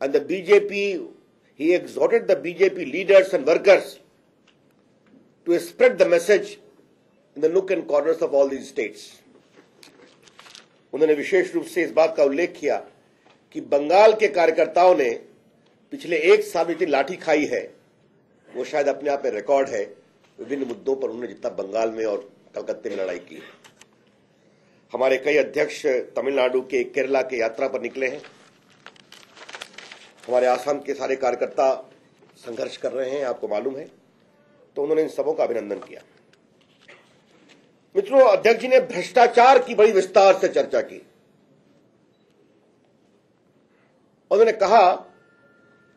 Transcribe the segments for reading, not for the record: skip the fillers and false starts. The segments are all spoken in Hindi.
and the BJP, he exhorted the BJP leaders and workers to spread the message in the nook and corners of all these states. उन्होंने विशेष रूप से इस बात का उल्लेख किया कि बंगाल के कार्यकर्ताओं ने पिछले एक साल में जितनी लाठी खाई है वो शायद अपने आप में रिकॉर्ड है। विभिन्न मुद्दों पर उन्होंने जितना बंगाल में और कलकत्ते में लड़ाई की। हमारे कई अध्यक्ष तमिलनाडु के, केरला के यात्रा पर निकले हैं। हमारे आसाम के सारे कार्यकर्ता संघर्ष कर रहे हैं, आपको मालूम है। तो उन्होंने इन सबों का अभिनंदन किया। मित्रों, अध्यक्ष जी ने भ्रष्टाचार की बड़ी विस्तार से चर्चा की। उन्होंने कहा,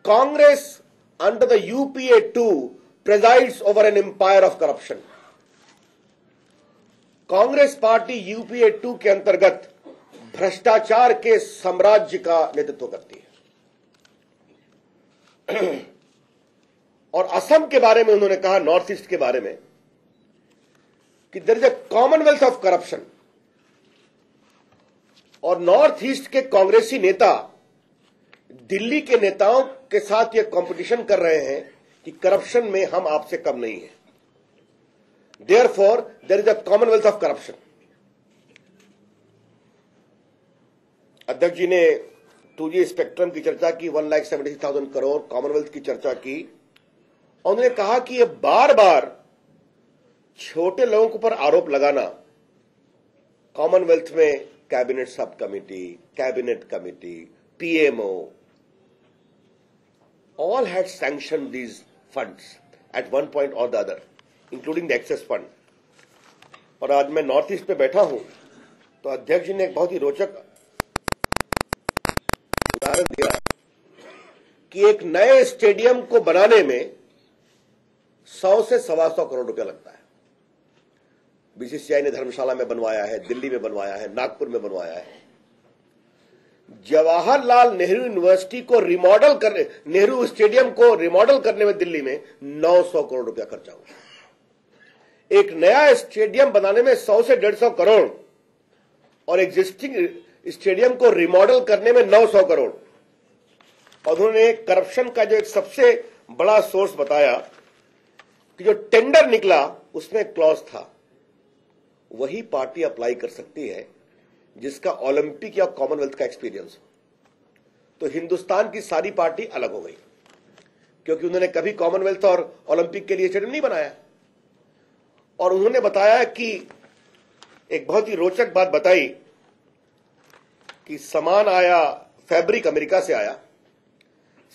Congress under the UPA 2 presides over an empire of corruption. Congress party UPA 2 के अंतर्गत भ्रष्टाचार के साम्राज्य का नेतृत्व करती है। और असम के बारे में उन्होंने कहा, नॉर्थ ईस्ट के बारे में, कि there is a commonwealth of corruption. और नॉर्थ ईस्ट के कांग्रेसी नेता दिल्ली के नेताओं के साथ यह कंपटीशन कर रहे हैं कि करप्शन में हम आपसे कम नहीं है। Therefore there is a commonwealth of corruption. अध्यक्ष जी ने 2G स्पेक्ट्रम की चर्चा की, 1,76,000 करोड़ कॉमनवेल्थ की चर्चा की। और उन्होंने कहा कि यह बार बार छोटे लोगों के ऊपर आरोप लगाना, कॉमनवेल्थ में cabinet sub committee, cabinet committee, PMO, all had sanctioned these funds at one point or the other, including the excess fund. और आज मैं नॉर्थ ईस्ट पे बैठा हूं तो अध्यक्ष जी ने एक बहुत ही रोचक उदाहरण दिया कि एक नए स्टेडियम को बनाने में 100 से 125 करोड़ रुपया लगता है। BCCI ने धर्मशाला में बनवाया है, दिल्ली में बनवाया है, नागपुर में बनवाया है। जवाहरलाल नेहरू यूनिवर्सिटी को रिमॉडल करने, नेहरू स्टेडियम को रिमॉडल करने में दिल्ली में 900 करोड़ रुपया खर्चा हुआ। एक नया स्टेडियम बनाने में 100 से 150 करोड़ और एग्जिस्टिंग स्टेडियम को रिमॉडल करने में 900 करोड़। और उन्होंने करप्शन का जो एक सबसे बड़ा सोर्स बताया कि जो टेंडर निकला उसमें क्लॉज था, वही पार्टी अप्लाई कर सकती है जिसका ओलंपिक या कॉमनवेल्थ का एक्सपीरियंस हो। तो हिंदुस्तान की सारी पार्टी अलग हो गई क्योंकि उन्होंने कभी कॉमनवेल्थ और ओलंपिक के लिए स्टेडियम नहीं बनाया। और उन्होंने बताया कि एक बहुत ही रोचक बात बताई कि सामान आया, फैब्रिक अमेरिका से आया,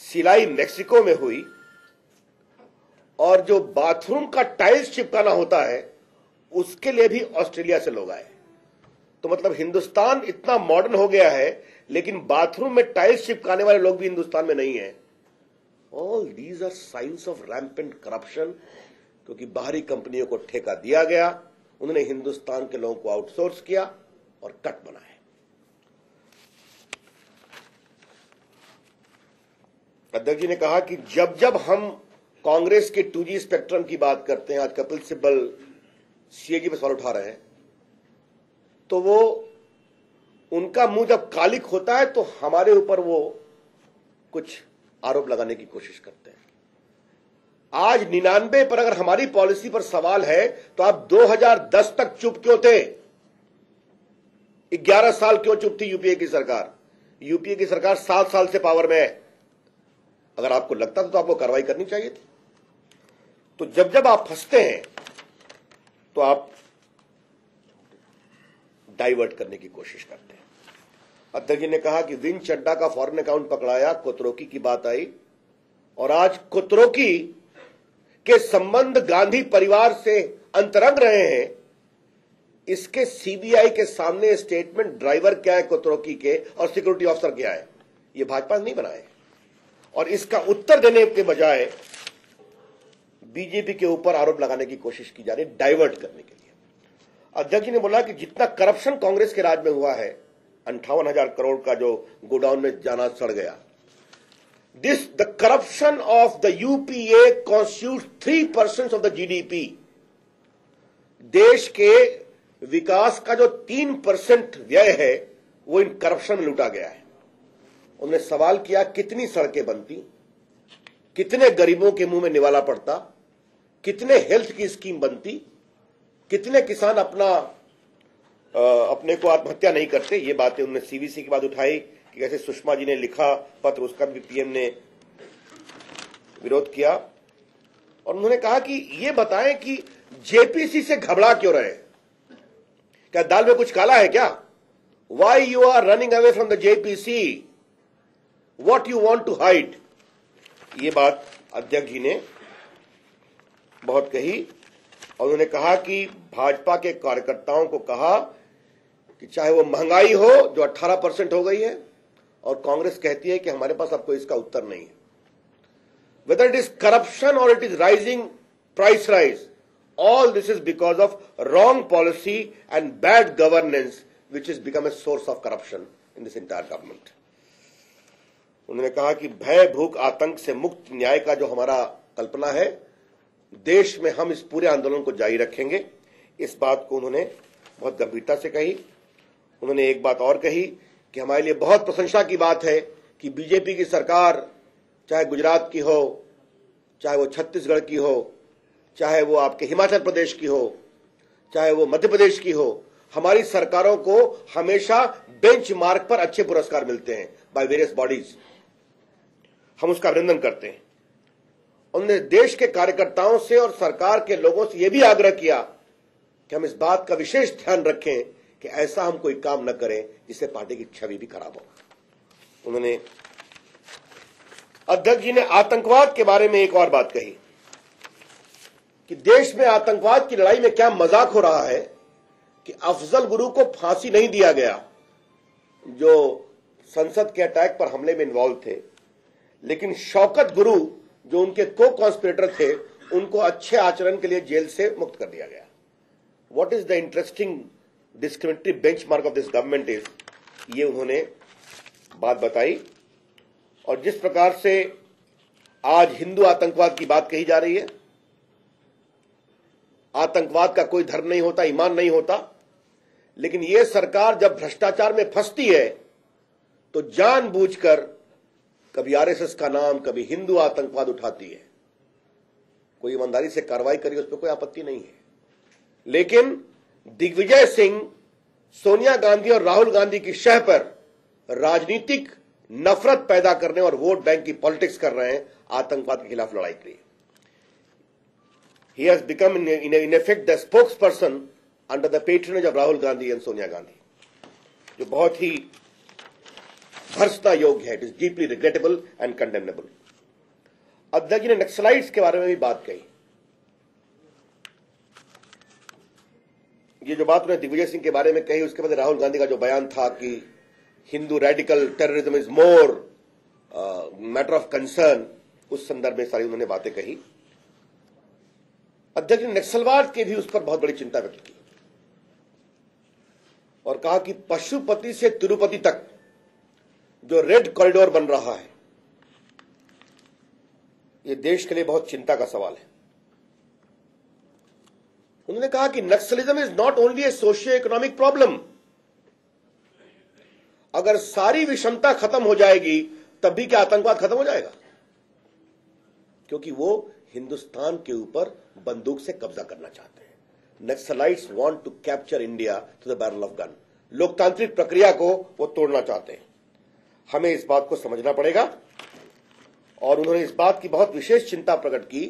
सिलाई मैक्सिको में हुई, और जो बाथरूम का टाइल्स चिपकाना होता है उसके लिए भी ऑस्ट्रेलिया से लोग आए। तो मतलब हिंदुस्तान इतना मॉडर्न हो गया है लेकिन बाथरूम में टाइल्स चिपकाने वाले लोग भी हिंदुस्तान में नहीं है। All these are signs of rampant corruption, क्योंकि बाहरी कंपनियों को ठेका दिया गया, उन्होंने हिंदुस्तान के लोगों को आउटसोर्स किया और कट बनाए। अध्यक्ष जी ने कहा कि जब जब हम कांग्रेस के 2G स्पेक्ट्रम की बात करते हैं, आज कपिल सिब्बल CAG पर सवाल उठा रहे हैं, तो वो उनका मुंह जब कालिक होता है तो हमारे ऊपर वो कुछ आरोप लगाने की कोशिश करते हैं। आज 99 पर अगर हमारी पॉलिसी पर सवाल है तो आप 2010 तक चुप क्यों थे? 11 साल क्यों चुप थी यूपीए की सरकार? यूपीए की सरकार 7 साल से पावर में है। अगर आपको लगता था तो आपको कार्रवाई करनी चाहिए थी। तो जब जब आप फंसते हैं तो आप डाइवर्ट करने की कोशिश करते हैं। अध्यक्ष जी ने कहा कि विन चड्डा का फॉरेन अकाउंट पकड़ाया, कोतरोकी की बात आई, और आज कोतरोकी के संबंध गांधी परिवार से अंतरंग रहे हैं। इसके सीबीआई के सामने स्टेटमेंट ड्राइवर क्या है कोतरोकी के और सिक्योरिटी ऑफिसर क्या है, ये भाजपा ने नहीं बनाए। और इसका उत्तर देने के बजाय बीजेपी के ऊपर आरोप लगाने की कोशिश की जा रही है, डाइवर्ट करने के लिए। अध्यक्ष जी ने बोला कि जितना करप्शन कांग्रेस के राज में हुआ है, 58,000 करोड़ का जो गोडाउन में जाना सड़ गया, the corruption of the UPA constitute 3% of the GDP. देश के विकास का जो 3% व्यय है वो इन करप्शन में लूटा गया है। उन्होंने सवाल किया कितनी सड़कें बनती, कितने गरीबों के मुंह में निवाला पड़ता, कितने हेल्थ की स्कीम बनती, कितने किसान अपने को आत्महत्या नहीं करते। ये बातें उन्होंने सीवीसी की बात उठाई कि कैसे सुषमा जी ने लिखा पत्र, उसका भी पीएम ने विरोध किया। और उन्होंने कहा कि ये बताएं कि जेपीसी से घबरा क्यों रहे, क्या दाल में कुछ काला है क्या? Why you are running away from the JPC, what you want to hide. ये बात अध्यक्ष जी ने बहुत कही। और उन्होंने कहा कि भाजपा के कार्यकर्ताओं को कहा कि चाहे वो महंगाई हो जो 18% हो गई है, और कांग्रेस कहती है कि हमारे पास अब कोई इसका उत्तर नहीं है, whether it is corruption or it is rising price rise, all this is because of wrong policy and bad governance which has become a source of corruption in this entire government. उन्होंने कहा कि भय भूख आतंक से मुक्त न्याय का जो हमारा कल्पना है देश में, हम इस पूरे आंदोलन को जारी रखेंगे। इस बात को उन्होंने बहुत गंभीरता से कही। उन्होंने एक बात और कही कि हमारे लिए बहुत प्रशंसा की बात है कि बीजेपी की सरकार, चाहे गुजरात की हो, चाहे वो छत्तीसगढ़ की हो, चाहे वो आपके हिमाचल प्रदेश की हो, चाहे वो मध्य प्रदेश की हो, हमारी सरकारों को हमेशा बेंचमार्क पर अच्छे पुरस्कार मिलते हैं बाय वेरियस बॉडीज। हम उसका अभिनंदन करते हैं। उन्होंने देश के कार्यकर्ताओं से और सरकार के लोगों से यह भी आग्रह किया कि हम इस बात का विशेष ध्यान रखें कि ऐसा हम कोई काम न करें जिससे पार्टी की छवि भी खराब हो। उन्होंने, अध्यक्ष जी ने आतंकवाद के बारे में एक और बात कही कि देश में आतंकवाद की लड़ाई में क्या मजाक हो रहा है कि अफजल गुरु को फांसी नहीं दिया गया जो संसद के अटैक पर हमले में इन्वॉल्व थे, लेकिन शौकत गुरु जो उनके को कॉन्स्पिरेटर थे उनको अच्छे आचरण के लिए जेल से मुक्त कर दिया गया। What is the interesting discriminatory benchmark of this government is, ये उन्होंने बात बताई। और जिस प्रकार से आज हिंदू आतंकवाद की बात कही जा रही है, आतंकवाद का कोई धर्म नहीं होता, ईमान नहीं होता, लेकिन यह सरकार जब भ्रष्टाचार में फंसती है तो जानबूझकर कभी आरएसएस का नाम, कभी हिंदू आतंकवाद उठाती है। कोई ईमानदारी से कार्रवाई करी, उस पर कोई आपत्ति नहीं है, लेकिन दिग्विजय सिंह सोनिया गांधी और राहुल गांधी की शह पर राजनीतिक नफरत पैदा करने और वोट बैंक की पॉलिटिक्स कर रहे हैं आतंकवाद के खिलाफ लड़ाई के लिए। He has become in effect the spokesperson under the patronage of Rahul Gandhi and Sonia Gandhi, जो बहुत ही भर्त्सना योग्य है। It is deeply regrettable and condemnable. अध्यक्ष जी ने नक्सलाइट्स के बारे में भी बात कही। ये जो बात उन्होंने दिग्विजय सिंह के बारे में कही, उसके बाद राहुल गांधी का जो बयान था कि Hindu radical terrorism is more matter of concern, उस संदर्भ में सारी उन्होंने बातें कही। अध्यक्ष ने नक्सलवाद के भी उस पर बहुत बड़ी चिंता व्यक्त की और कहा कि पशुपति से तिरुपति तक जो रेड कॉरिडोर बन रहा है, यह देश के लिए बहुत चिंता का सवाल है। उन्होंने कहा कि Naxalism is not only A socio economic problem. अगर सारी विषमता खत्म हो जाएगी तब भी क्या आतंकवाद खत्म हो जाएगा? क्योंकि वो हिंदुस्तान के ऊपर बंदूक से कब्जा करना चाहते हैं। Naxalites want to capture India to the barrel of gun. लोकतांत्रिक प्रक्रिया को वो तोड़ना चाहते हैं। हमें इस बात को समझना पड़ेगा। और उन्होंने इस बात की बहुत विशेष चिंता प्रकट की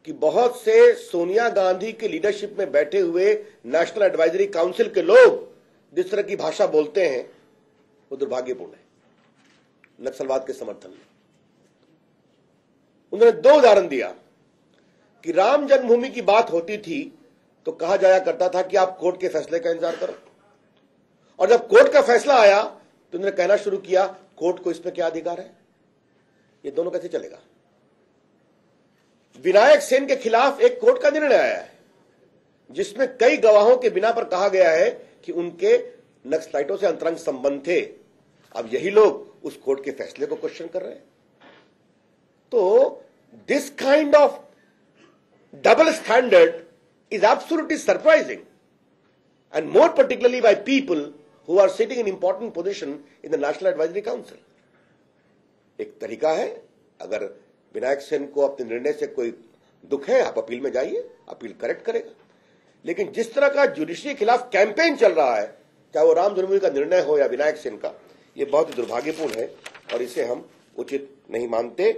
कि बहुत से सोनिया गांधी की लीडरशिप में बैठे हुए नेशनल एडवाइजरी काउंसिल के लोग जिस तरह की भाषा बोलते हैं वो दुर्भाग्यपूर्ण है नक्सलवाद के समर्थन में। उन्होंने दो उदाहरण दिया कि राम जन्मभूमि की बात होती थी तो कहा जाया करता था कि आप कोर्ट के फैसले का इंतजार करो, और जब कोर्ट का फैसला आया तो उन्होंने कहना शुरू किया कोर्ट को इसमें क्या अधिकार है। ये दोनों कैसे चलेगा? विनायक सेन के खिलाफ एक कोर्ट का निर्णय आया है जिसमें कई गवाहों के बिना पर कहा गया है कि उनके नक्सलाइटों से अंतरंग संबंध थे। अब यही लोग उस कोर्ट के फैसले को क्वेश्चन कर रहे हैं। तो this kind of double standard is absolutely surprising, and more particularly by people who are sitting in important position in the National Advisory Council. एक तरीका है। अगर विनायक सेन को अपने निर्णय से कोई दुख है, आप अपील में जाइए, अपील करेक्ट करेगा। लेकिन जिस तरह का जुडिशरी के खिलाफ कैंपेन चल रहा है, चाहे वो राम जन्मभूमि का निर्णय हो या विनायक सेन का, ये बहुत ही दुर्भाग्यपूर्ण है और इसे हम उचित नहीं मानते।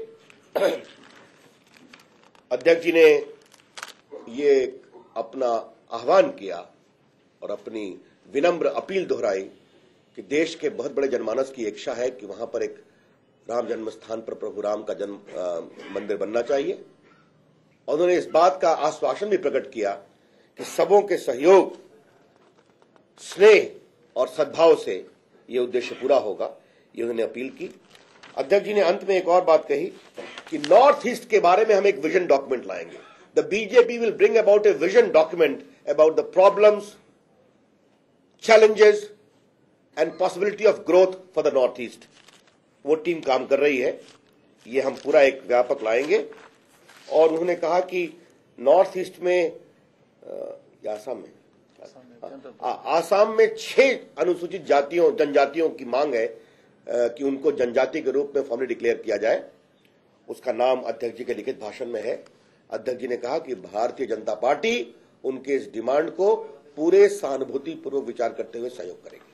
अध्यक्ष जी ने ये अपना आह्वान किया और अपनी विनम्र अपील दोहराई कि देश के बहुत बड़े जनमानस की इच्छा है कि वहां पर एक राम जन्म स्थान पर प्रभु राम का जन्म मंदिर बनना चाहिए। और उन्होंने इस बात का आश्वासन भी प्रकट किया कि सबों के सहयोग, स्नेह और सद्भाव से ये उद्देश्य पूरा होगा। ये उन्होंने अपील की। अध्यक्ष जी ने अंत में एक और बात कही कि नॉर्थ ईस्ट के बारे में हम एक विजन डॉक्यूमेंट लाएंगे। The BJP will bring about a vision document about the problems, challenges and possibility of growth for the North East। वो टीम काम कर रही है, ये हम पूरा एक व्यापक लाएंगे। और उन्होंने कहा कि नॉर्थ ईस्ट में आसाम में 6 अनुसूचित जनजातियों की मांग है कि उनको जनजाति के रूप में फॉर्मली डिक्लेयर किया जाए। उसका नाम अध्यक्ष जी के लिखित भाषण में है। अध्यक्ष जी ने कहा कि भारतीय जनता पार्टी उनके इस डिमांड को पूरे सहानुभूतिपूर्वक विचार करते हुए सहयोग करेगी।